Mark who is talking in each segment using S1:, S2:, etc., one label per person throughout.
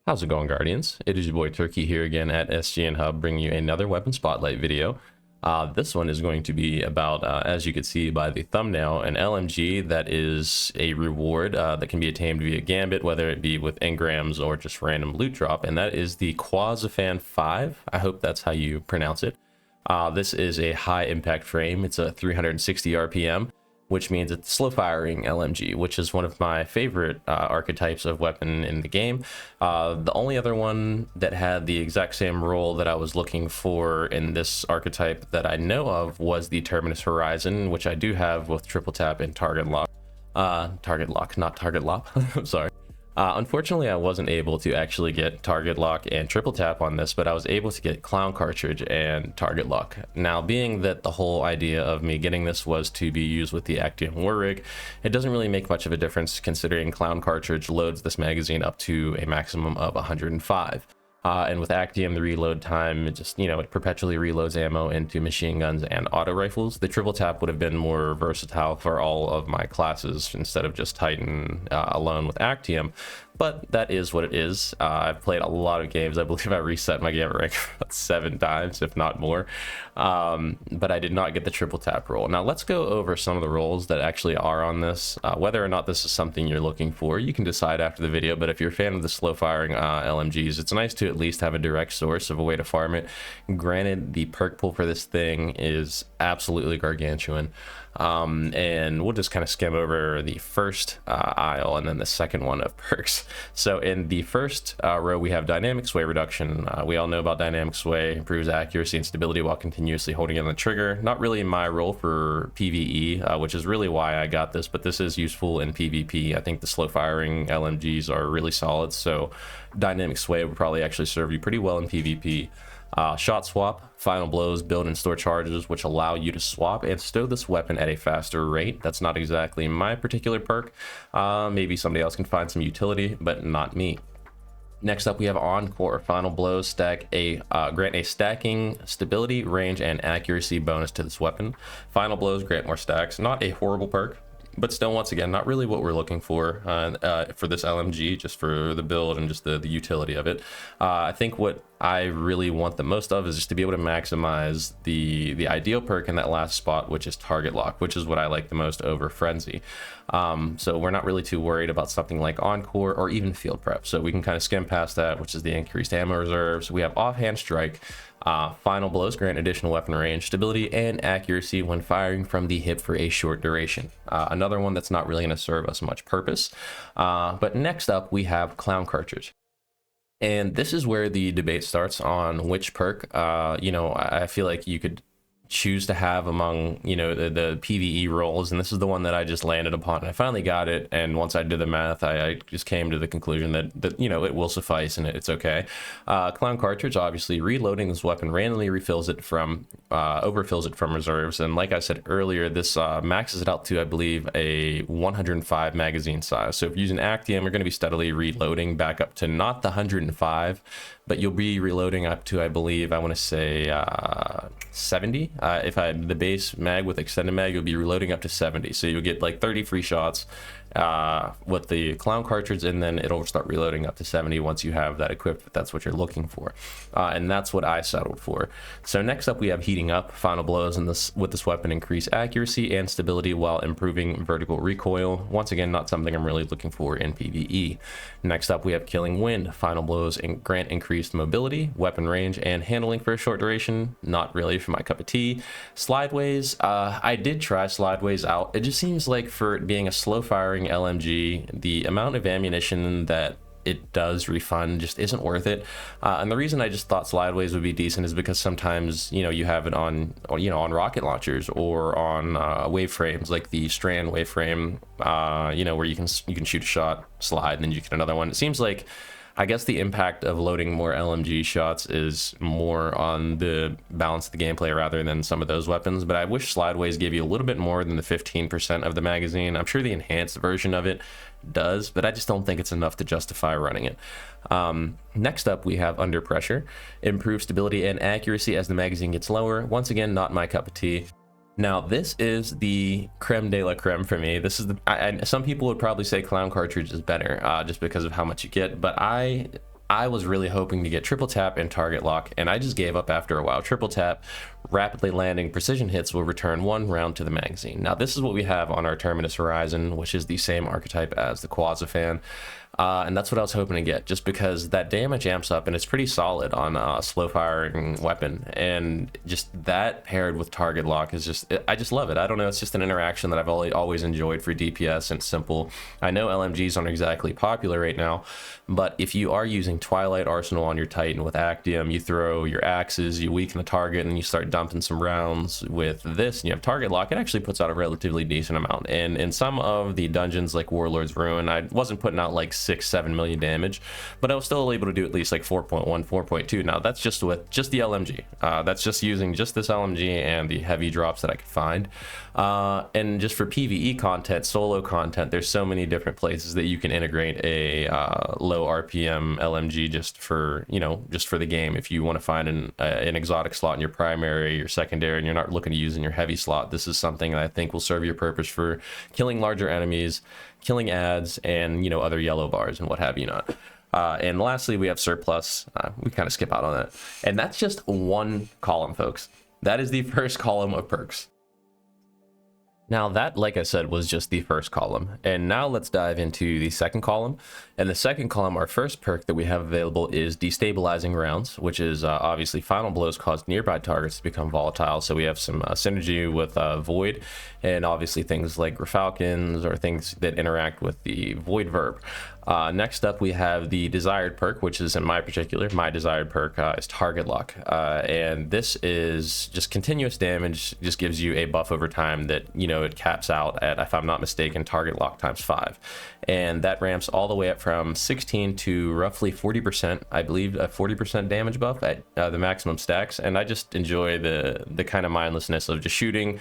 S1: How's it going, Guardians? It is your boy Turkey here again at SGN Hub, bringing you another weapon spotlight video. This one is going to be about, as you can see by the thumbnail, an LMG that is a reward that can be attained via Gambit, whether it be with engrams or just random loot drop, and that is the Qua Xaphan 5. I hope that's how you pronounce it. This is a high impact frame. It's a 360 RPM. Which means it's slow firing LMG, which is one of my favorite archetypes of weapon in the game. The only other one that had the exact same role that I was looking for in this archetype that I know of was the Terminus Horizon, which I do have with triple tap and target lock. Not target lock. I'm sorry. Unfortunately, I wasn't able to actually get target lock and triple tap on this, but I was able to get clown cartridge and target lock. Now, being that the whole idea of me getting this was to be used with the Actium war rig, it doesn't really make much of a difference considering clown cartridge loads this magazine up to a maximum of 105. And with Actium, the reload time, it perpetually reloads ammo into machine guns and auto rifles. The triple tap would have been more versatile for all of my classes instead of just Titan alone with Actium. But that is what it is. I've played a lot of games. I believe I reset my Gambit rank about 7 times, if not more. But I did not get the triple tap roll. Now let's go over some of the rolls that actually are on this. Whether or not this is something you're looking for, you can decide after the video. But if you're a fan of the slow firing LMGs, it's nice to at least have a direct source of a way to farm it. Granted, the perk pool for this thing is absolutely gargantuan. And we'll just kind of skim over the first aisle and then the second one of perks. So in the first row, we have dynamic sway reduction. We all know about dynamic sway, improves accuracy and stability while continuously holding in the trigger. Not really my role for PvE, which is really why I got this, but this is useful in PvP. I think the slow firing LMGs are really solid, so dynamic sway would probably actually serve you pretty well in PvP. Shot swap, final blows, build and store charges, which allow you to swap and stow this weapon at a faster rate. That's not exactly my particular perk. Maybe somebody else can find some utility, but not me. Next up, we have Encore. Final blows grant a stacking stability, range, and accuracy bonus to this weapon. Final blows grant more stacks. Not a horrible perk, but still, once again, not really what we're looking for this LMG, just for the build and just the utility of it. I think what I really want the most of is just to be able to maximize the ideal perk in that last spot, which is target lock, which is what I like the most over frenzy. So we're not really too worried about something like Encore or even field prep. So we can kind of skim past that, which is the increased ammo reserves. We have offhand strike. Final blows grant additional weapon range, stability, and accuracy when firing from the hip for a short duration. Another one that's not really going to serve us much purpose. But next up, we have clown cartridge. And this is where the debate starts on which perk, I feel like you could choose to have among the PvE roles, and this is the one that I just landed upon. I finally got it, and once I did the math, I just came to the conclusion that it will suffice and it's okay. Clown cartridge, obviously reloading this weapon randomly overfills it from reserves, and like I said earlier, this maxes it out to, I believe, a 105 magazine size. So if you're using Actium, you're going to be steadily reloading back up to not the 105, but you'll be reloading up to, I believe, I want to say 70. If I had the base mag with extended mag, you'll be reloading up to 70. So you'll get like 30 free shots with the clown cartridge, and then it'll start reloading up to 70 once you have that equipped, if that's what you're looking for. And that's what I settled for. So next up, we have heating up. Final blows with this weapon increase accuracy and stability while improving vertical recoil. Once again, not something I'm really looking for in PvE. Next up, we have killing wind. Final blows grant increased mobility, weapon range, and handling for a short duration. Not really for my cup of tea. Slideways, I did try slideways out. It just seems like for it being a slow firing LMG, the amount of ammunition that it does refund just isn't worth it. And the reason I just thought slideways would be decent is because sometimes you have it on rocket launchers or on wave frames, like the Strand wave frame, where you can shoot a shot, slide, and then you get another one. It seems like, I guess, the impact of loading more LMG shots is more on the balance of the gameplay rather than some of those weapons, but I wish slideways gave you a little bit more than the 15% of the magazine. I'm sure the enhanced version of it does, but I just don't think it's enough to justify running it. Next up, we have under pressure. Improve stability and accuracy as the magazine gets lower. Once again, not my cup of tea. Now, this is the creme de la creme for me. This is some people would probably say clown cartridge is better just because of how much you get, but I I was really hoping to get triple tap and target lock, and I just gave up after a while. Triple tap, rapidly landing precision hits will return 1 round to the magazine. Now this is what we have on our Terminus Horizon, which is the same archetype as the Qua Xaphan. And that's what I was hoping to get, just because that damage amps up and it's pretty solid on a slow firing weapon, and just that paired with target lock is just, I just love it. I don't know, it's just an interaction that I've always enjoyed for DPS, and simple. I know LMGs aren't exactly popular right now, but if you are using Twilight Arsenal on your Titan with Actium, you throw your axes, you weaken the target, and you start dumping some rounds with this, and you have target lock, it actually puts out a relatively decent amount. And in some of the dungeons like Warlord's Ruin, I wasn't putting out like 6-7 million damage, but I was still able to do at least like 4.1, 4.2. Now that's just with just the LMG. That's just using just this LMG and the heavy drops that I could find. And just for PvE content, solo content, there's so many different places that you can integrate a low RPM LMG just for, you know, just for the game. If you want to find an exotic slot in your primary, your secondary, and you're not looking to use in your heavy slot, this is something that I think will serve your purpose for killing larger enemies, killing ads, and, you know, other yellow bars and what have you not. And lastly, we have surplus. We kind of skip out on that, and that's just one column, folks. That is the first column of perks. Now that, like I said, was just the first column, and now let's dive into the second column. And the second column, our first perk that we have available is Destabilizing Rounds, which is obviously final blows cause nearby targets to become volatile. So we have some synergy with Void, and obviously things like Grafalcons or things that interact with the Void verb. Next up, we have the desired perk, which is, in my desired perk is Target Lock. And this is just continuous damage, just gives you a buff over time that, you know, it caps out at, if I'm not mistaken, Target Lock times 5. And that ramps all the way up from 16 to roughly 40%, I believe, a 40% damage buff at the maximum stacks. And I just enjoy the kind of mindlessness of just shooting,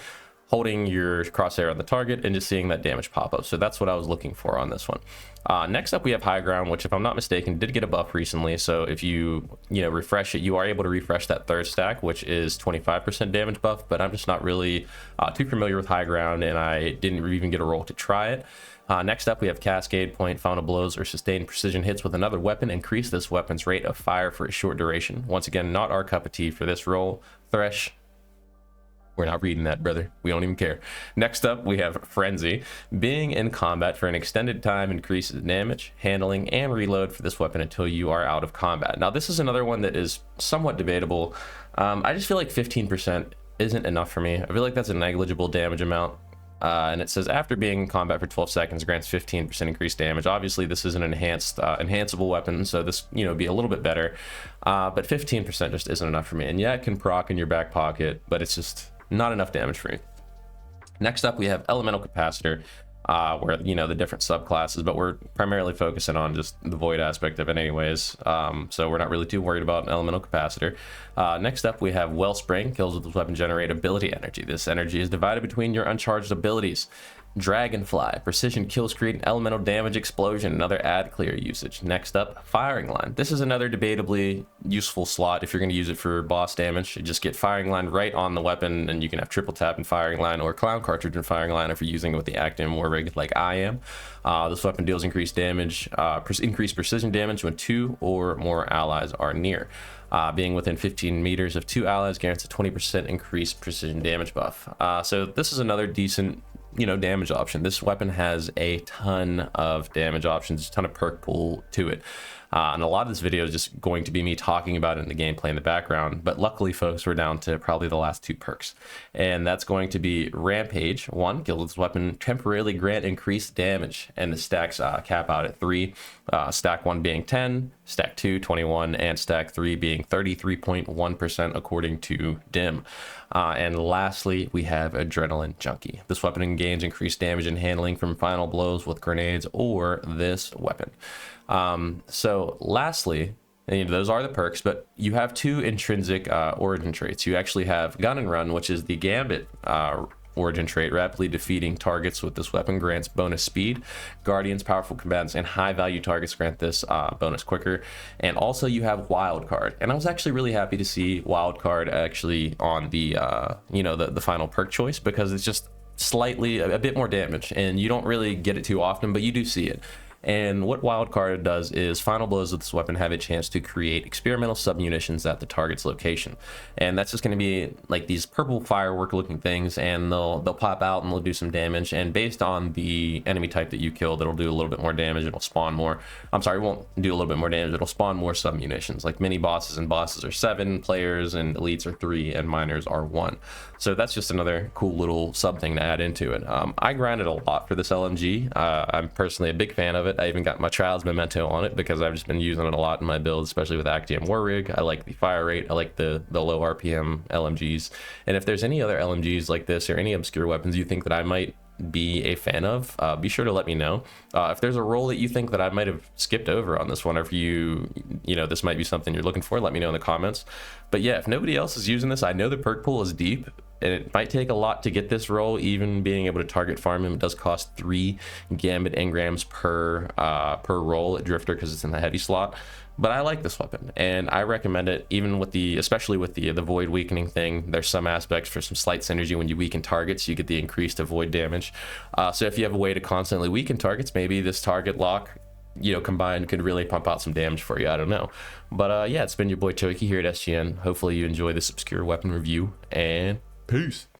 S1: holding your crosshair on the target, and just seeing that damage pop up. So that's what I was looking for on this one. Next up, we have High Ground, which, if I'm not mistaken, did get a buff recently. So if you refresh it, you are able to refresh that third stack, which is 25% damage buff. But I'm just not really too familiar with High Ground, and I didn't even get a roll to try it. Next up, we have Cascade Point. Final blows or sustained precision hits with another weapon increase this weapon's rate of fire for a short duration. Once again, not our cup of tea for this roll. Thresh, we're not reading that, brother. We don't even care. Next up, we have Frenzy. Being in combat for an extended time increases damage, handling, and reload for this weapon until you are out of combat. Now, this is another one that is somewhat debatable. I just feel like 15% isn't enough for me. I feel like that's a negligible damage amount. And it says after being in combat for 12 seconds grants 15% increased damage. Obviously this is an enhanceable weapon, so this, you know, be a little bit better, but 15% just isn't enough for me. And yeah, it can proc in your back pocket, but it's just not enough damage for me. Next up, we have Elemental Capacitor, where, you know, the different subclasses, but we're primarily focusing on just the Void aspect of it anyways, so we're not really too worried about an Elemental Capacitor. Next up, we have Wellspring. Kills with this weapon generate ability energy. This energy is divided between your uncharged abilities. Dragonfly. Precision kills create an elemental damage explosion. Another ad clear usage. Next up, Firing Line. This is another debatably useful slot if you're going to use it for boss damage. You just get Firing Line right on the weapon, and you can have triple tap and Firing Line, or Clown Cartridge and Firing Line if you're using it with the Active War rig like I am. This weapon deals increased damage, increased precision damage when 2 or more allies are near. Being within 15 meters of 2 allies guarantees a 20% increased precision damage buff. So this is another decent, you know, damage option. This weapon has a ton of damage options, a ton of perk pool to it. And a lot of this video is just going to be me talking about it in the gameplay in the background, but luckily, folks, we're down to probably the last 2 perks, and that's going to be Rampage. 1, kills with this weapon temporarily grant increased damage, and the stacks cap out at 3. Stack 1 being 10, stack 2 21, and stack 3 being 33.1% according to Dim. And lastly, we have Adrenaline Junkie. This weapon gains increased damage and handling from final blows with grenades or this weapon. So lastly, and, you know, those are the perks, but you have 2 intrinsic origin traits. You actually have Gun and Run, which is the Gambit origin trait. Rapidly defeating targets with this weapon grants bonus speed. Guardians, powerful combatants, and high value targets grant this bonus quicker. And also you have Wild Card, and I was actually really happy to see Wild Card actually on the you know, the final perk choice, because it's just slightly a bit more damage, and you don't really get it too often, but you do see it. And what Wildcard does is final blows with this weapon have a chance to create experimental submunitions at the target's location. And that's just going to be like these purple firework looking things, and they'll pop out and they'll do some damage. And based on the enemy type that you killed, it'll do a little bit more damage. It'll spawn more. I'm sorry, it won't do a little bit more damage. It'll spawn more submunitions. Like mini bosses and bosses are 7 players, and elites are 3, and miners are 1. So that's just another cool little sub thing to add into it. I grinded a lot for this LMG. I'm personally a big fan of it. I even got my Trials Memento on it because I've just been using it a lot in my build, especially with Actium War Rig. I like the fire rate. I like the low RPM LMGs. And if there's any other LMGs like this or any obscure weapons you think that I might be a fan of, be sure to let me know. If there's a role that you think that I might have skipped over on this one, or if you know this might be something you're looking for, let me know in the comments. But yeah, if nobody else is using this, I know the perk pool is deep, and it might take a lot to get this role. Even being able to target farm him, it does cost 3 Gambit engrams per roll at Drifter because it's in the heavy slot. But I like this weapon and I recommend it, even with especially with the void weakening thing. There's some aspects for some slight synergy. When you weaken targets, you get the increased avoid damage. So if you have a way to constantly weaken targets, maybe this target lock, combined could really pump out some damage for you. I don't know. But yeah, it's been your boy Toki here at SGN. Hopefully you enjoy this obscure weapon review, and peace.